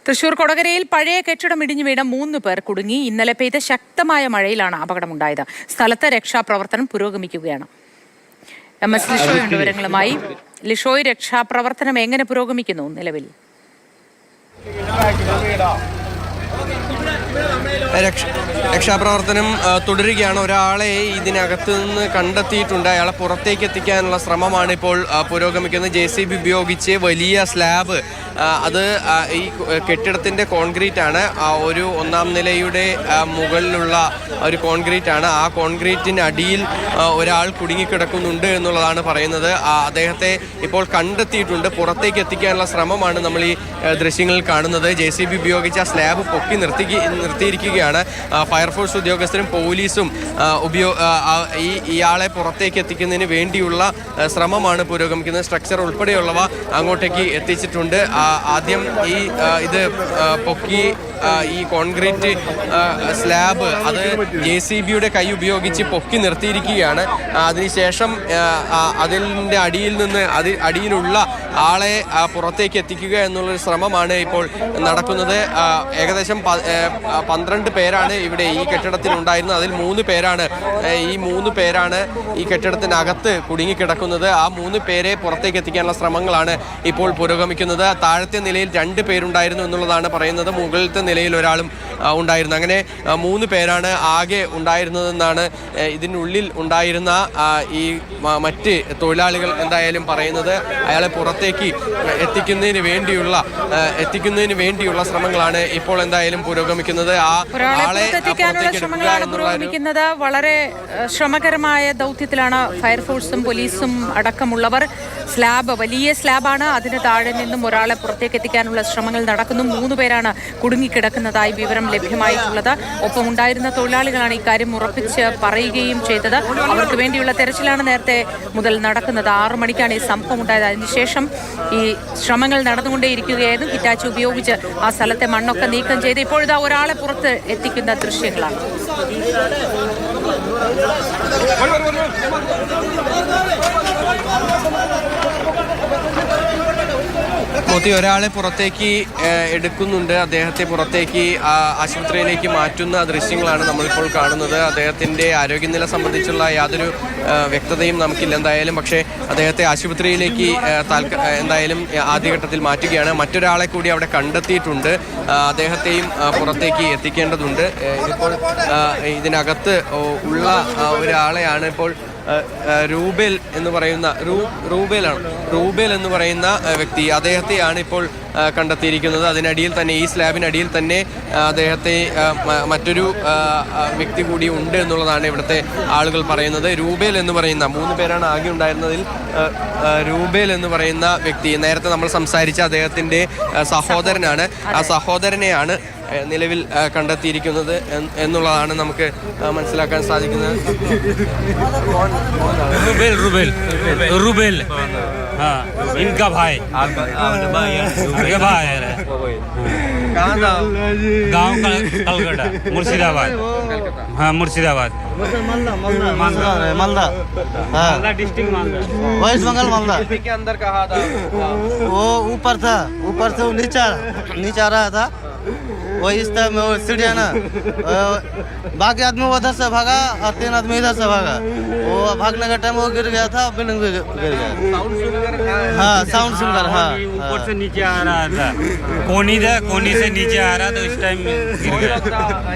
തൃശൂർ കൊടകരയിൽ പഴയ കെട്ടിടം ഇടിഞ്ഞു വീണ 3 പേർ കുടുങ്ങി. ഇന്നലെ പെയ്ത ശക്തമായ മഴയിലാണ് അപകടമുണ്ടായത്. സ്ഥലത്ത് രക്ഷാപ്രവർത്തനം പുരോഗമിക്കുകയാണ്. MS ലിഷോയ് ഉണ്ട് വിവരങ്ങളുമായി. ലിഷോയ്, രക്ഷാപ്രവർത്തനം എങ്ങനെ പുരോഗമിക്കുന്നു നിലവിൽ? രക്ഷാപ്രവർത്തനം തുടരുകയാണ്. ഒരാളെ ഇതിനകത്ത് നിന്ന് കണ്ടെത്തിയിട്ടുണ്ട്. അയാളെ പുറത്തേക്ക് എത്തിക്കാനുള്ള ശ്രമമാണ് ഇപ്പോൾ പുരോഗമിക്കുന്നത്. JCB ഉപയോഗിച്ച് വലിയ സ്ലാബ്, അത് ഈ കെട്ടിടത്തിൻ്റെ കോൺക്രീറ്റ് ആണ്. ഒരു 1-ാം നിലയുടെ മുകളിലുള്ള ഒരു കോൺക്രീറ്റ് ആണ്. ആ കോൺക്രീറ്റിന് അടിയിൽ ഒരാൾ കുടുങ്ങിക്കിടക്കുന്നുണ്ട് എന്നുള്ളതാണ് പറയുന്നത്. അദ്ദേഹത്തെ ഇപ്പോൾ കണ്ടെത്തിയിട്ടുണ്ട്. പുറത്തേക്ക് എത്തിക്കാനുള്ള ശ്രമമാണ് നമ്മൾ ഈ ദൃശ്യങ്ങളിൽ കാണുന്നത്. JCB ഉപയോഗിച്ച് ആ സ്ലാബ് പൊക്കി നിർത്തിയിരിക്കുകയാണ്. ഫയർഫോഴ്സ് ഉദ്യോഗസ്ഥരും പോലീസും ഇയാളെ പുറത്തേക്ക് എത്തിക്കുന്നതിന് വേണ്ടിയുള്ള ശ്രമമാണ് പുരോഗമിക്കുന്നത്. സ്ട്രക്ചർ ഉൾപ്പെടെയുള്ളവ അങ്ങോട്ടേക്ക് എത്തിച്ചിട്ടുണ്ട്. ആദ്യം ഇത് പൊക്കി ഈ കോൺക്രീറ്റ് സ്ലാബ് അത് JCBയുടെ കൈ ഉപയോഗിച്ച് പൊക്കി നിർത്തിയിരിക്കുകയാണ്. അതിനുശേഷം അതിൻ്റെ അടിയിലുള്ള ആളെ പുറത്തേക്ക് എത്തിക്കുക എന്നുള്ളൊരു ശ്രമമാണ് ഇപ്പോൾ നടക്കുന്നത്. ഏകദേശം 12 പേരാണ് ഇവിടെ ഈ കെട്ടിടത്തിലുണ്ടായിരുന്നത്. അതിൽ 3 പേരാണ് ഈ കെട്ടിടത്തിനകത്ത് കുടുങ്ങിക്കിടക്കുന്നത്. ആ 3 പേരെ പുറത്തേക്ക് എത്തിക്കാനുള്ള ശ്രമങ്ങളാണ് ഇപ്പോൾ പുരോഗമിക്കുന്നത്. താഴത്തെ നിലയിൽ 2 പേരുണ്ടായിരുന്നു എന്നുള്ളതാണ് പറയുന്നത്. മുകളിലത്തെ നിലയിൽ ഒരാളും ഉണ്ടായിരുന്നു. അങ്ങനെ 3 പേരാണ് ആകെ ഉണ്ടായിരുന്നതെന്നാണ് ഇതിനുള്ളിൽ ഉണ്ടായിരുന്ന ഈ മറ്റ് തൊഴിലാളികൾ എന്തായാലും പറയുന്നത്. അയാളെ പുറത്തേക്ക് എത്തിക്കുന്നതിന് വേണ്ടിയുള്ള ശ്രമങ്ങളാണ് ഇപ്പോൾ എന്തായാലും പുരോഗമിക്കുന്നത്. പുരോഗമിക്കുന്നത് വളരെ ശ്രമകരമായ ദൗത്യത്തിലാണ് ഫയർഫോഴ്സും പോലീസും അടക്കമുള്ളവർ. വലിയ സ്ലാബാണ്. അതിന് താഴെ നിന്നും ഒരാളെ പുറത്തേക്ക് എത്തിക്കാനുള്ള ശ്രമങ്ങൾ നടക്കുന്നു. 3 പേരാണ് കുടുങ്ങിക്കിടക്കുന്നതായി വിവരം ലഭ്യമായിട്ടുള്ളത്. ഒപ്പം ഉണ്ടായിരുന്ന തൊഴിലാളികളാണ് ഇക്കാര്യം ഉറപ്പിച്ച് പറയുകയും ചെയ്തത്. അവർക്ക് വേണ്ടിയുള്ള തെരച്ചിലാണ് നേരത്തെ മുതൽ നടക്കുന്നത്. 6 മണിക്കാണ് ഈ സംഭവം ഉണ്ടായത്. അതിനുശേഷം ഈ ശ്രമങ്ങൾ നടന്നുകൊണ്ടേയിരിക്കുകയായിരുന്നു. ഹിറ്റാച്ചി ഉപയോഗിച്ച് ആ സ്ഥലത്തെ മണ്ണൊക്കെ നീക്കം ചെയ്ത് ഇപ്പോഴിതാ ഒരാളെ പുറത്ത് എത്തിക്കുന്ന ദൃശ്യങ്ങളാണ്. ഒരാളെ പുറത്തേക്ക് എടുക്കുന്നുണ്ട്. അദ്ദേഹത്തെ പുറത്തേക്ക് ആശുപത്രിയിലേക്ക് മാറ്റുന്ന ദൃശ്യങ്ങളാണ് നമ്മളിപ്പോൾ കാണുന്നത്. അദ്ദേഹത്തിൻ്റെ ആരോഗ്യനില സംബന്ധിച്ചുള്ള യാതൊരു വ്യക്തതയും നമുക്കില്ല എന്തായാലും. പക്ഷേ അദ്ദേഹത്തെ ആശുപത്രിയിലേക്ക് എന്തായാലും ആദ്യഘട്ടത്തിൽ മാറ്റുകയാണ്. മറ്റൊരാളെ കൂടി അവിടെ കണ്ടെത്തിയിട്ടുണ്ട്. അദ്ദേഹത്തെയും പുറത്തേക്ക് എത്തിക്കേണ്ടതുണ്ട്. ഇതിപ്പോൾ ഇതിനകത്ത് ഉള്ള ഒരാളെയാണ് ഇപ്പോൾ റൂബേൽ എന്ന് പറയുന്ന വ്യക്തി, അദ്ദേഹത്തെയാണ് ഇപ്പോൾ കണ്ടെത്തിയിരിക്കുന്നത്. അതിനടിയിൽ തന്നെ, ഈ സ്ലാബിനടിയിൽ തന്നെ അദ്ദേഹത്തെ മറ്റൊരു വ്യക്തി കൂടി ഉണ്ട് എന്നുള്ളതാണ് ഇവിടുത്തെ ആളുകൾ പറയുന്നത്. റൂബേൽ എന്ന് പറയുന്ന 3 പേരാണ് ആകെ ഉണ്ടായിരുന്നതിൽ റൂബേൽ എന്ന് പറയുന്ന വ്യക്തി നേരത്തെ നമ്മൾ സംസാരിച്ച അദ്ദേഹത്തിൻ്റെ സഹോദരനാണ്. ആ സഹോദരനെയാണ് നിലവിൽ കണ്ടെത്തിയിരിക്കുന്നത് എന്നുള്ളതാണ് നമുക്ക് മനസ്സിലാക്കാൻ സാധിക്കുന്നത്. इनका भाई गाँव कलकत्ता मुर्शिदाबाद। हाँ, मुर्शिदाबाद मालदा डिस्ट्रिक्ट मालदा, वेस्ट बंगाल मालदा के अंदर कहा था वो ऊपर से वो नीचे आ रहा था। वो इस टाइम वो सीढ़ी है ना, बाकी आदमी उधर से भागा और 3 आदमी इधर से भागा। वो भागने का टाइम वो गिर गया था, बिल्डिंग भी गिर गया। हाँ, साउंड सुनकर हाँ ऊपर से नीचे आ रहा था। कोनी से नीचे आ रहा था, उस टाइम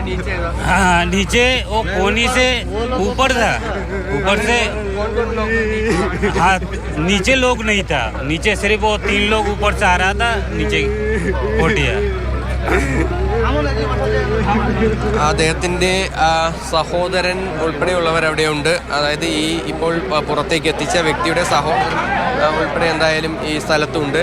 गिर गया। हाँ, नीचे वो कोनी से ऊपर था, ऊपर से हाँ नीचे लोग नहीं था। नीचे सिर्फ वो 3 लोग ऊपर से आ रहा था, नीचे कोटिया। അദ്ദേഹത്തിൻ്റെ സഹോദരൻ ഉൾപ്പെടെയുള്ളവർ അവിടെയുണ്ട്. അതായത് ഇപ്പോൾ പുറത്തേക്ക് എത്തിച്ച വ്യക്തിയുടെ സഹോദരൻ ഉൾപ്പെടെ എന്തായാലും ഈ സ്ഥലത്തുണ്ട്.